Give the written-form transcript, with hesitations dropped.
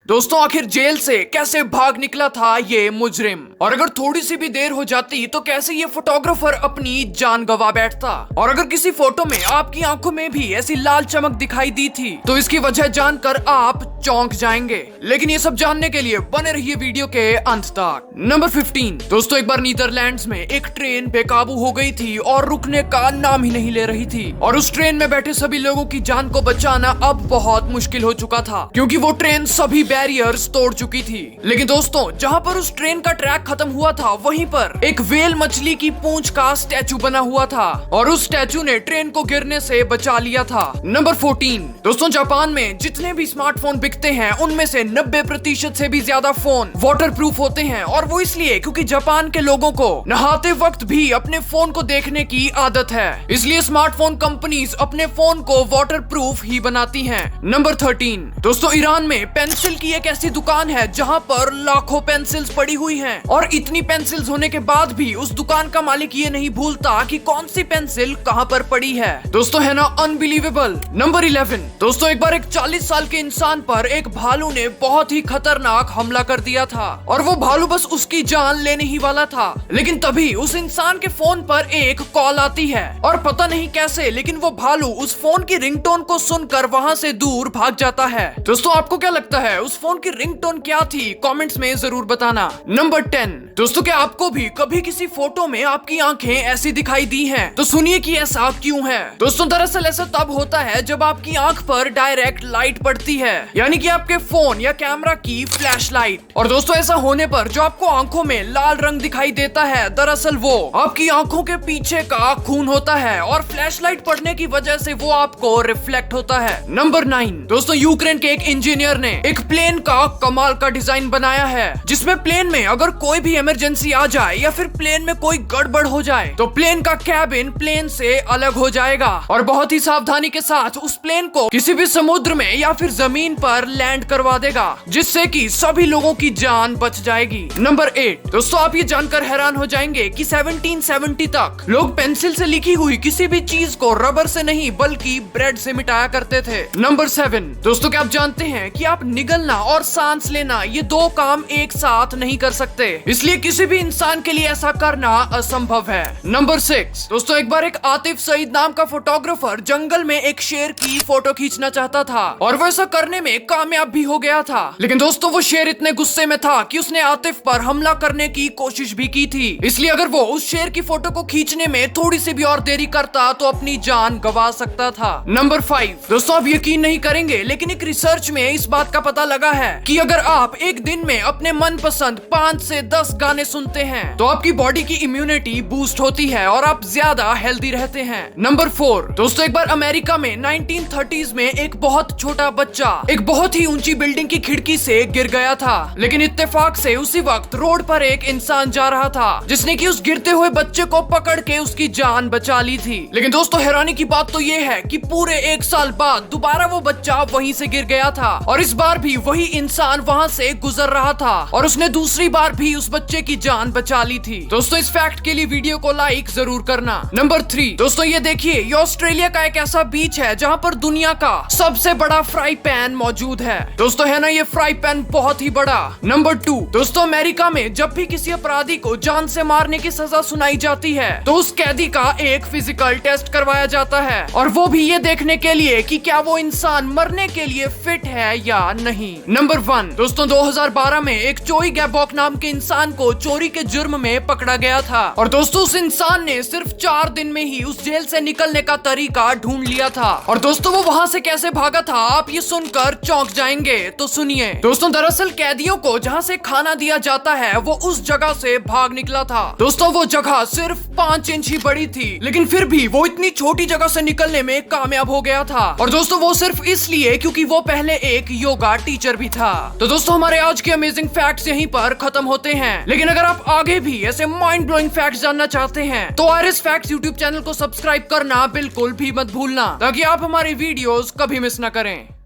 दोस्तों आखिर जेल से कैसे भाग निकला था ये मुजरिम, और अगर थोड़ी सी भी देर हो जाती तो कैसे ये फोटोग्राफर अपनी जान गंवा बैठता, और अगर किसी फोटो में आपकी आंखों में भी ऐसी लाल चमक दिखाई दी थी तो इसकी वजह जानकर आप चौंक जाएंगे। लेकिन ये सब जानने के लिए बने रहिए वीडियो के अंत तक। नंबर 15 दोस्तों, एक बार नीदरलैंड्स में एक ट्रेन बेकाबू हो गई थी और रुकने का नाम ही नहीं ले रही थी, और उस ट्रेन में बैठे सभी लोगों की जान को बचाना अब बहुत मुश्किल हो चुका था क्योंकि वो ट्रेन सभी बैरियर्स तोड़ चुकी थी। लेकिन दोस्तों जहाँ पर उस ट्रेन का ट्रैक खत्म हुआ था वहीं पर एक व्हेल मछली की पूंछ का स्टैचू बना हुआ था, और उस स्टैचू ने ट्रेन को गिरने से बचा लिया था। नंबर 14 दोस्तों, जापान में जितने भी स्मार्टफोन बिकते हैं उनमें से 90% से भी ज्यादा फोन वाटर प्रूफ होते हैं, और वो इसलिए क्योंकि जापान के लोगों को नहाते वक्त भी अपने फोन को देखने की आदत है, इसलिए स्मार्टफोन कंपनीज अपने फोन को वाटर प्रूफ ही बनाती हैं। नंबर 13 दोस्तों, ईरान में पेंसिल की एक ऐसी दुकान है जहां पर लाखों पेंसिल्स पड़ी हुई हैं, और इतनी पेंसिल्स होने के बाद भी उस दुकान का मालिक ये नहीं भूलता कि कौन सी पेंसिल कहां पर पड़ी है। दोस्तों है ना अनबिलीवेबल। नंबर 11 दोस्तों, एक बार एक 40 साल के इंसान पर एक भालू ने बहुत ही खतरनाक हमला कर दिया था, और वो भालू बस उसकी जान लेने ही वाला था, लेकिन तभी उस इंसान के फोन पर एक कॉल आती है, और पता नहीं कैसे लेकिन वो भालू उस फोन की रिंगटोन को सुनकर वहां से दूर भाग जाता है। दोस्तों आपको क्या लगता है उस फोन की रिंगटोन क्या थी? कमेंट्स में जरूर बताना। नंबर 10 दोस्तों, क्या आपको भी कभी किसी फोटो में आपकी आंखें ऐसी दिखाई दी हैं? तो सुनिए कि ऐसा क्यों है। दोस्तों दरअसल ऐसा तब होता है जब आपकी आंख पर डायरेक्ट लाइट पड़ती है, यानी कि आपके फोन या कैमरा की फ्लैश लाइट। और दोस्तों ऐसा होने पर जो आपको आंखों में लाल रंग दिखाई देता है दरअसल वो आपकी आंखों के पीछे का खून होता है, और फ्लैश लाइट पड़ने की वजह से वो आपको रिफ्लेक्ट होता है। नंबर 9 दोस्तों, यूक्रेन के एक इंजीनियर ने एक प्लेन का कमाल का डिजाइन बनाया है जिसमें प्लेन में अगर कोई भी इमरजेंसी आ जाए या फिर प्लेन में कोई गड़बड़ हो जाए तो प्लेन का कैबिन प्लेन से अलग हो जाएगा, और बहुत ही सावधानी के साथ उस प्लेन को किसी भी समुद्र में या फिर जमीन पर लैंड करवा देगा, जिससे कि सभी लोगों की जान बच जाएगी। नंबर 8 दोस्तों, आप ये जानकर हैरान हो जाएंगे कि 1770 तक लोग पेंसिल से लिखी हुई किसी भी चीज को रबर से नहीं बल्कि ब्रेड से मिटाया करते थे। नंबर 7 दोस्तों, क्या आप जानते हैं कि आप निगलना और सांस लेना ये दो काम एक साथ नहीं कर सकते, इसलिए किसी भी इंसान के लिए ऐसा करना असंभव है। नंबर 6 दोस्तों, एक बार एक आतिफ सईद नाम का फोटोग्राफर जंगल में एक शेर की फोटो खींचना चाहता था, और वो ऐसा करने में कामयाब भी हो गया था। लेकिन दोस्तों वो शेर इतने गुस्से में था कि उसने आतिफ पर हमला करने की कोशिश भी की थी, इसलिए अगर वो उस शेर की फोटो को खींचने में थोड़ी सी भी और देरी करता तो अपनी जान गंवा सकता था। नंबर 5 दोस्तों, आप यकीन नहीं करेंगे लेकिन एक रिसर्च में इस बात का पता लगा है कि अगर आप एक दिन में अपने मनपसंद 5 से 10 गाने सुनते हैं तो आपकी बॉडी की इम्यूनिटी बूस्ट होती है और आप ज्यादा हेल्दी रहते हैं। नंबर 4 दोस्तों, एक बार अमेरिका में 1930s में एक बहुत छोटा बच्चा एक बहुत ही ऊंची बिल्डिंग की खिड़की से गिर गया था, लेकिन इत्तेफाक से उसी वक्त रोड पर एक इंसान जा रहा था जिसने कि उस गिरते हुए बच्चे को पकड़ के उसकी जान बचा ली थी। लेकिन दोस्तों हैरानी की बात तो ये है कि पूरे 1 साल बाद दोबारा वो बच्चा वहीं से गिर गया था, और इस बार भी वही इंसान वहां से गुजर रहा था और उसने दूसरी बार भी उस बच्चे की जान बचा ली थी। दोस्तों इस फैक्ट के लिए वीडियो को लाइक जरूर करना। नंबर 3 दोस्तों, ये देखिए ये ऑस्ट्रेलिया का एक ऐसा बीच है जहाँ पर दुनिया का सबसे बड़ा फ्राई पैन मौजूद है। दोस्तों है ना ये फ्राई पैन बहुत ही बड़ा। नंबर 2 दोस्तों, अमेरिका में जब भी किसी अपराधी को जान से मारने की सजा सुनाई जाती है तो उस कैदी का एक फिजिकल टेस्ट करवाया जाता है, और वो भी ये देखने के लिए कि क्या वो इंसान मरने के लिए फिट है या नहीं। नंबर 1 दोस्तों, 2012 में एक चोई गैबॉक नाम के इंसान को चोरी के जुर्म में पकड़ा गया था, और दोस्तों उस इंसान ने सिर्फ 4 दिन में ही उस जेल से निकलने का तरीका ढूंढ लिया था, और दोस्तों वो वहां से कैसे भागा था आप ये सुनकर चौंक जाएंगे। तो सुनिए दोस्तों, दरअसल कैदियों को जहां से खाना दिया जाता है वो उस जगह से भाग निकला था। दोस्तों वो जगह सिर्फ 5 इंच ही बड़ी थी, लेकिन फिर भी वो इतनी छोटी जगह से निकलने में कामयाब हो गया था, और दोस्तों वो सिर्फ इसलिए क्योंकि वो पहले एक योगा टीचर भी था। तो दोस्तों हमारे आज के अमेजिंग फैक्ट्स यहीं पर खत्म होते हैं, लेकिन अगर आप आगे भी ऐसे माइंड ब्लोइंग फैक्ट्स जानना चाहते हैं तो आयरिस फैक्ट्स यूट्यूब चैनल को सब्सक्राइब करना बिल्कुल भी मत भूलना, ताकि आप हमारी वीडियोस कभी मिस न करें।